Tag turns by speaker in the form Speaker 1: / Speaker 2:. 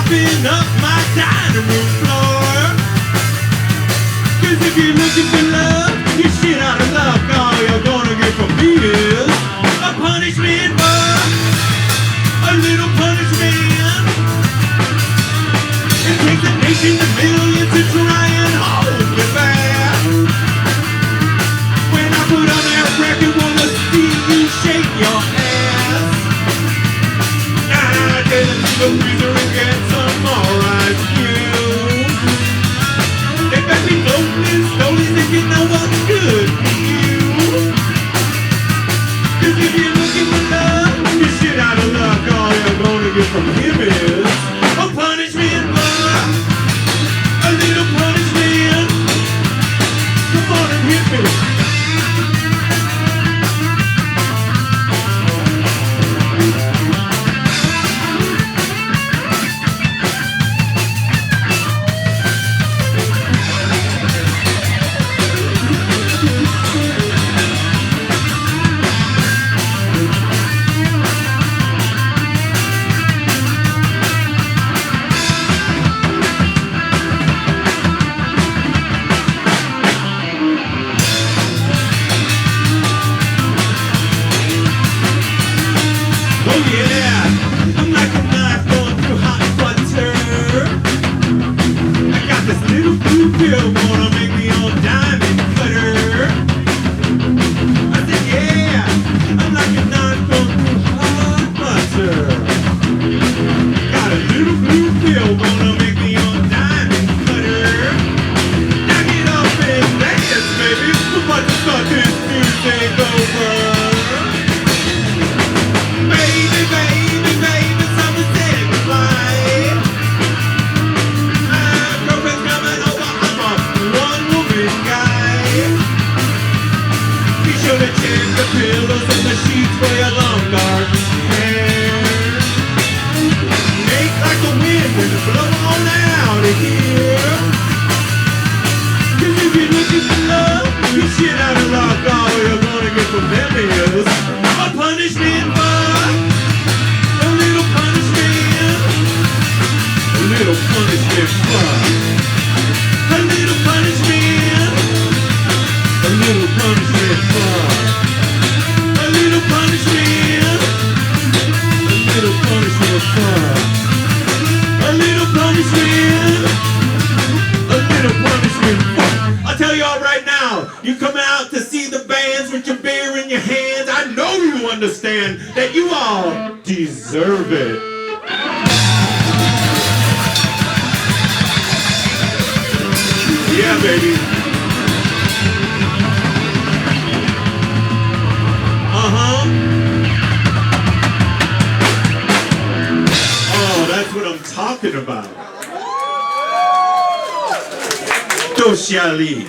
Speaker 1: mopping up my dining room floor. 'Cause if you're looking for love, you're shit out of luck. All you're gonna get from me is a punishment, a little punishment. It takes a nation of millions to try and hold me back. When I put on that record, wanna see you shake your ass. I get into the freezer and get some more ice cubes. They got me floating slowly, thinking no one's good for you. 'Cause if you're looking for love, you're shit out of luck. All you're gonna get from him is a punishment, a little punishment. Come on and hit me. Oh yeah, I'm like a knife going through hot butter. I got this little blue pill gonna make me all diamond cutter. I said yeah, I'm like a knife going through hot butter. Got a little blue pill gonna make me all diamond cutter. Now get up and dance, baby. We're about to start this new takeover. Baby, baby, baby, someone said goodbye. My girlfriend's coming over, I'm a one-woman guy. Be sure to check the pillows and the sheets for your long dark hair. Make like the wind and blow on out of here. 'Cause if you're looking for love, you shit out of luck. All you're gonna get from them is a punishment, a little punishment, a little punishment, a little punishment, a little punishment, a little punishment, a little punishment, a little punishment, a little punishment. I'll tell you all right now, you come out to see the bands with your beer in your hands. I know you understand that you all deserve it. Yeah, baby. Uh-huh. Oh, that's what I'm talking about. Socially.